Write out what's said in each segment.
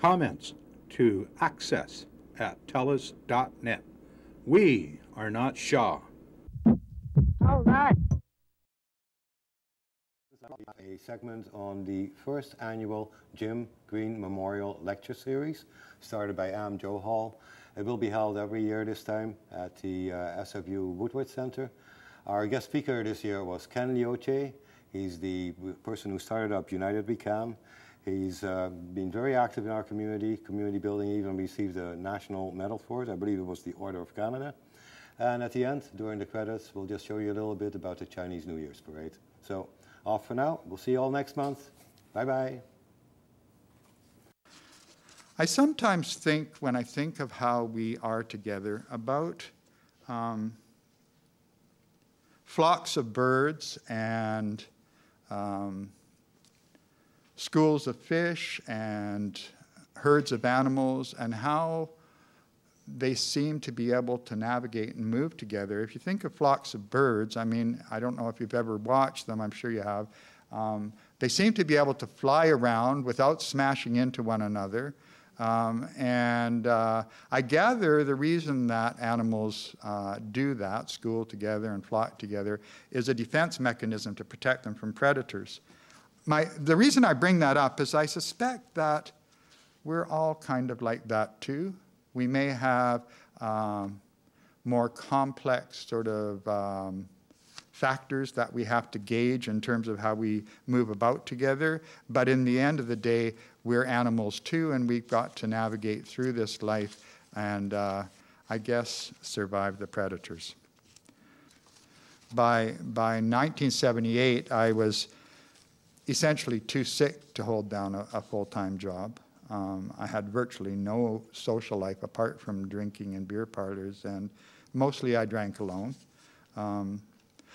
Comments to access@telus.net. We are not Shaw. All right. A segment on the first annual Jim Green Memorial Lecture Series, started by Joe Hall. It will be held every year this time at the SFU Woodward Center. Our guest speaker this year was Ken Lyotier. He's the person who started up United We Can. He's been very active in our community building, even received a national medal for it. I believe it was the Order of Canada. And at the end, during the credits, we'll just show you a little bit about the Chinese New Year's parade. So off for now. We'll see you all next month. Bye-bye. I sometimes think, when I think of how we are together, about flocks of birds and schools of fish and herds of animals, and how they seem to be able to navigate and move together. If you think of flocks of birds, I mean, I don't know if you've ever watched them, I'm sure you have. They seem to be able to fly around without smashing into one another. I gather the reason that animals do that, school together and flock together, is a defense mechanism to protect them from predators. The reason I bring that up is I suspect that we're all kind of like that too. We may have more complex sort of factors that we have to gauge in terms of how we move about together, but in the end of the day, we're animals too, and we've got to navigate through this life and, I guess, survive the predators. By 1978, I was essentially too sick to hold down a full-time job. I had virtually no social life apart from drinking in beer parlors, and mostly I drank alone.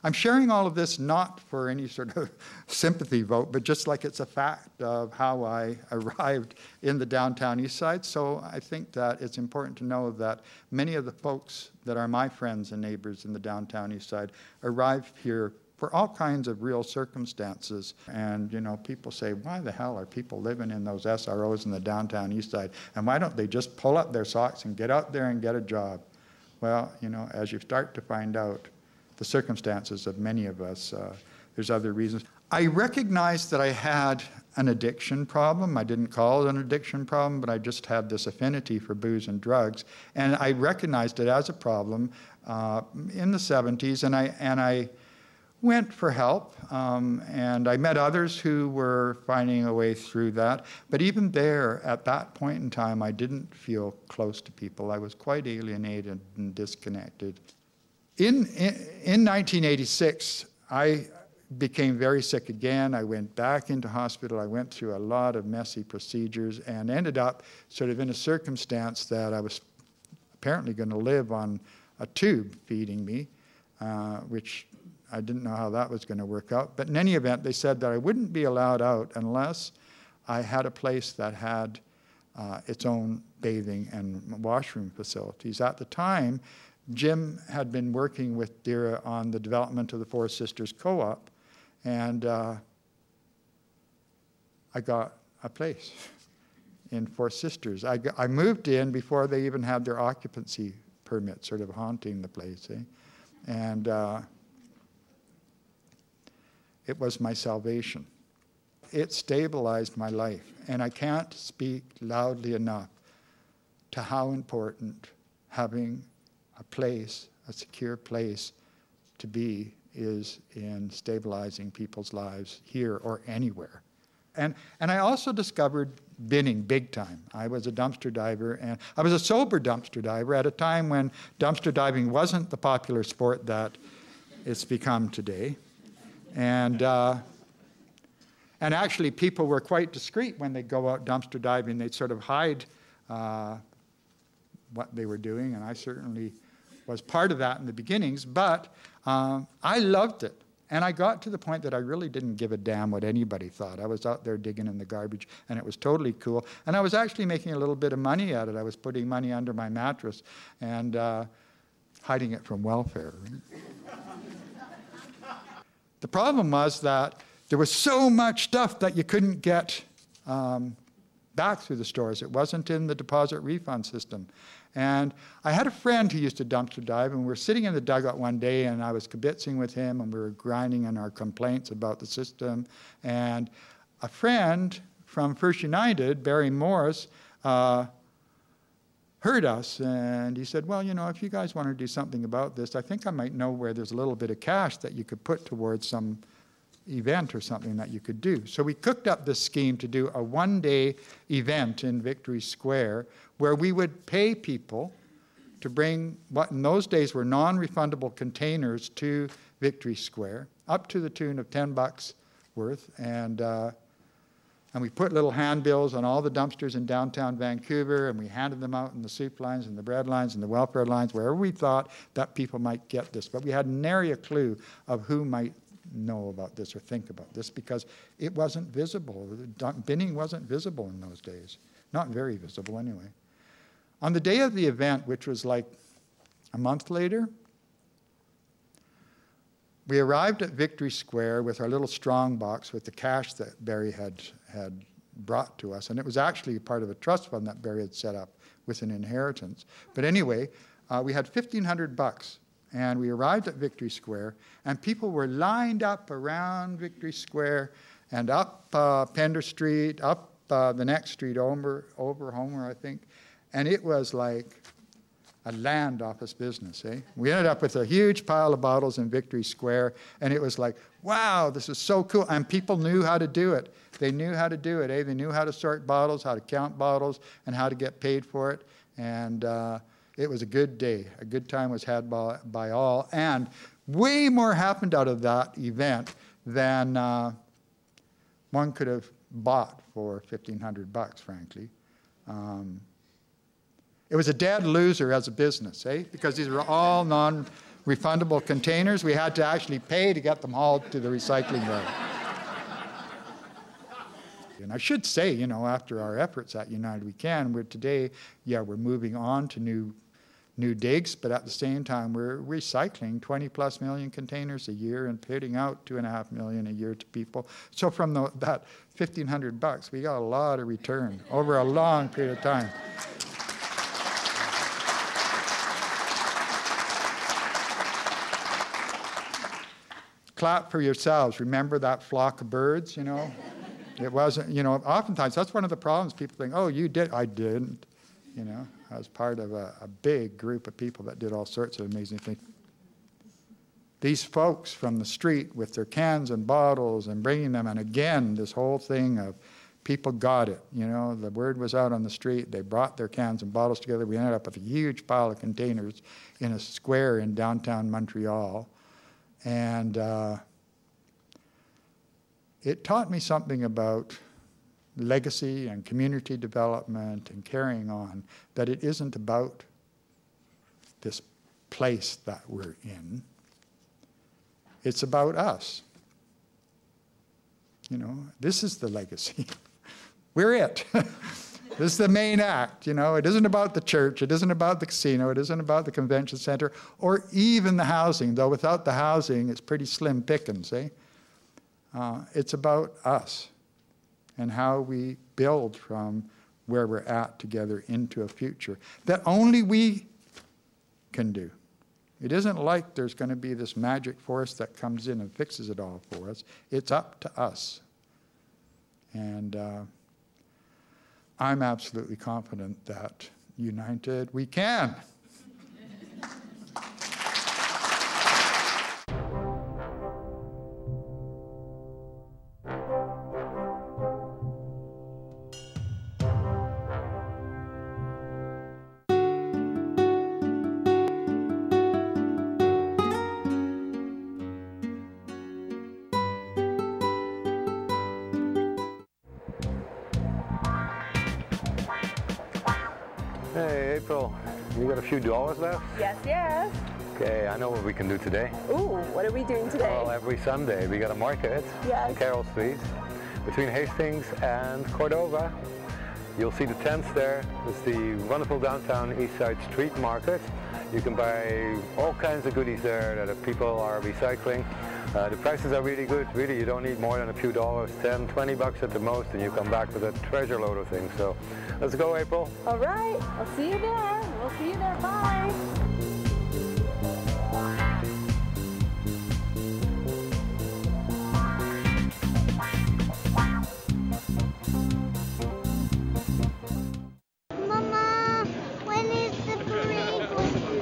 I'm sharing all of this not for any sort of sympathy vote, but just like it's a fact of how I arrived in the downtown east side. So I think that it's important to know that many of the folks that are my friends and neighbors in the downtown east side arrived here for all kinds of real circumstances. And, you know, people say, why the hell are people living in those SROs in the downtown east side? And why don't they just pull up their socks and get out there and get a job? Well, you know, as you start to find out the circumstances of many of us, there's other reasons. I recognized that I had an addiction problem. I didn't call it an addiction problem, but I just had this affinity for booze and drugs. And I recognized it as a problem in the 70s, and I went for help, and I met others who were finding a way through that. But even there, at that point in time, I didn't feel close to people. I was quite alienated and disconnected. In 1986, I became very sick again. I went back into hospital. I went through a lot of messy procedures and ended up sort of in a circumstance that I was apparently going to live on a tube feeding me, which I didn't know how that was going to work out. But in any event, they said that I wouldn't be allowed out unless I had a place that had its own bathing and washroom facilities. At the time, Jim had been working with Dira on the development of the Four Sisters Co-op, and I got a place in Four Sisters. I moved in before they even had their occupancy permit, sort of haunting the place, eh? And it was my salvation. It stabilized my life, and I can't speak loudly enough to how important having a place, a secure place to be, is in stabilizing people's lives here or anywhere. And I also discovered binning big time. I was a dumpster diver, and I was a sober dumpster diver at a time when dumpster diving wasn't the popular sport that it's become today. And actually, people were quite discreet when they go out dumpster diving. They'd sort of hide what they were doing, and I certainly was part of that in the beginnings, but I loved it. And I got to the point that I really didn't give a damn what anybody thought. I was out there digging in the garbage, and it was totally cool. And I was actually making a little bit of money at it. I was putting money under my mattress and hiding it from welfare. The problem was that there was so much stuff that you couldn't get back through the stores. It wasn't in the deposit refund system. And I had a friend who used to dumpster dive, and we were sitting in the dugout one day, and I was kibitzing with him, and we were grinding on our complaints about the system. And a friend from First United, Barry Morris, heard us, and he said, well, you know, if you guys want to do something about this, I think I might know where there's a little bit of cash that you could put towards some event or something that you could do. So we cooked up this scheme to do a one-day event in Victory Square where we would pay people to bring what in those days were non-refundable containers to Victory Square, up to the tune of $10 worth, and we put little handbills on all the dumpsters in downtown Vancouver, and we handed them out in the soup lines and the bread lines and the welfare lines, wherever we thought that people might get this. But we had nary a clue of who might know about this or think about this, because it wasn't visible. Binning wasn't visible in those days. Not very visible anyway. On the day of the event, which was like a month later, we arrived at Victory Square with our little strong box with the cash that Barry had brought to us. And it was actually part of a trust fund that Barry had set up with an inheritance. But anyway, we had $1,500. And we arrived at Victory Square, and people were lined up around Victory Square and up Pender Street, up the next street over Homer, I think. And it was like a land office business, eh? We ended up with a huge pile of bottles in Victory Square, and it was like, wow, this is so cool. And people knew how to do it. They knew how to do it, eh? They knew how to sort bottles, how to count bottles, and how to get paid for it. And it was a good day. A good time was had by all. And way more happened out of that event than one could have bought for $1,500, frankly. It was a dead loser as a business, eh? Because these were all non-refundable containers. We had to actually pay to get them hauled to the recycling yard. And I should say, you know, after our efforts at United We Can, today, yeah, we're moving on to new digs, but at the same time, we're recycling 20+ million containers a year and putting out 2.5 million a year to people. So from that $1,500, we got a lot of return over a long period of time. Clap for yourselves. Remember that flock of birds, you know? It wasn't, you know, oftentimes that's one of the problems. People think, oh, you did. I didn't, you know. I was part of a big group of people that did all sorts of amazing things. These folks from the street with their cans and bottles and bringing them, and again, this whole thing of people got it, you know. The word was out on the street. They brought their cans and bottles together. We ended up with a huge pile of containers in a square in downtown Montreal. And it taught me something about legacy and community development and carrying on, that it isn't about this place that we're in. It's about us. You know, this is the legacy. We're it. This is the main act, you know. It isn't about the church. It isn't about the casino. It isn't about the convention center or even the housing, though without the housing, it's pretty slim pickings, eh? It's about us and how we build from where we're at together into a future that only we can do. It isn't like there's going to be this magic force that comes in and fixes it all for us. It's up to us. And I'm absolutely confident that united we can. Hey, April, you got a few dollars left? Yes, yes. Okay, I know what we can do today. Ooh, what are we doing today? Well, every Sunday we got a market Yes. on Carroll Street between Hastings and Cordova. You'll see the tents there. It's the wonderful downtown East Side Street Market. You can buy all kinds of goodies there that people are recycling. The prices are really good. Really, you don't need more than a few dollars, 10, 20 bucks at the most, and you come back with a treasure load of things. So let's go, April. All right, I'll see you there. We'll see you there. Bye. Mama, when is the parade going to start?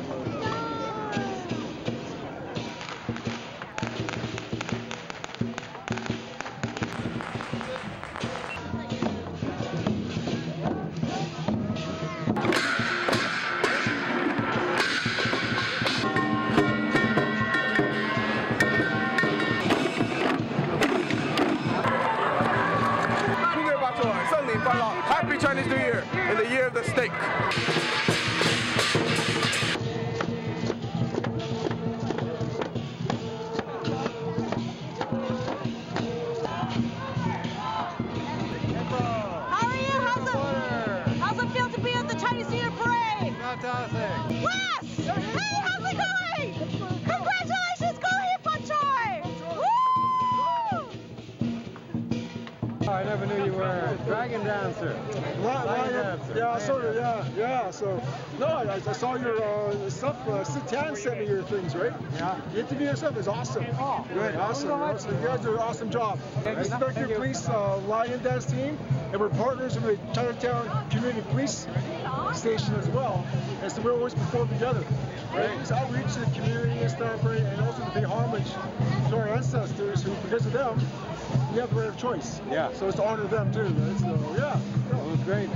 Happy Chinese New Year in the year of the snake. How are you? How's it feel to be at the Chinese New Year parade? Fantastic. Wes! Hey, how's it going? Congratulations, go here, Funchoy! Woo! I never knew you were a dragon dancer. Yeah, sort of, yeah. So, no, I saw your stuff. Tan sent me your things, right? Yeah. The interview and stuff is awesome. Oh, good. Awesome. You guys do an awesome job. Inspector Police Lion Dance Team, and we're partners with the Chinatown Community Police Station as well. And so we always perform together. Right? It's outreach to the community and stuff, right? And also to pay homage to our ancestors who, because of them, we have the right of choice. Yeah. So it's to honor them too, right? So, yeah. It was great.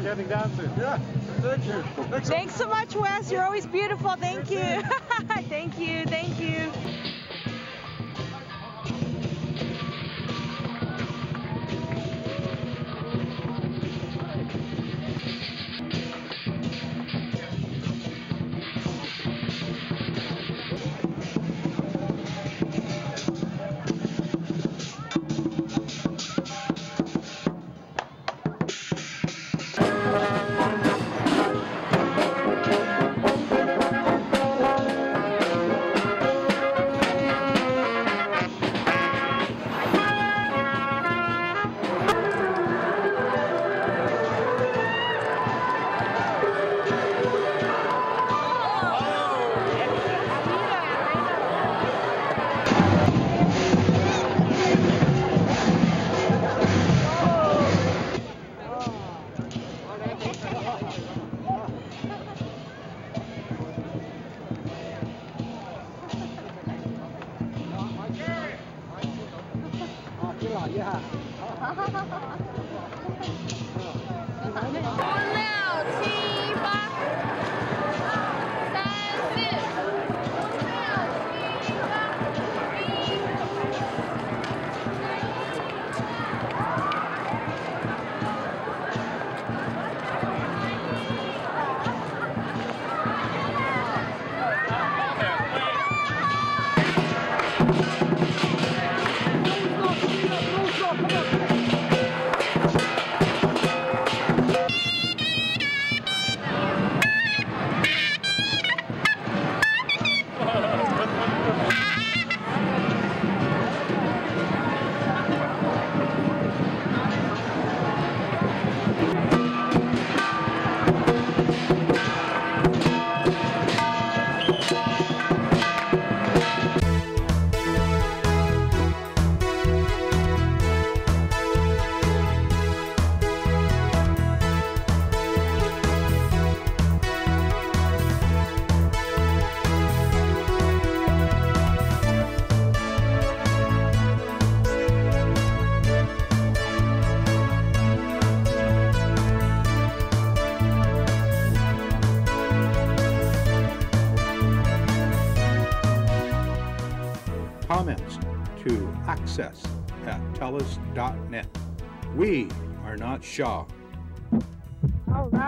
Getting dancing. Yeah. Thank you. Thanks so much, Wes. You're always beautiful. Thank you. Thank you. Thank you. Comments to access@telus.net. We are not Shaw. All right.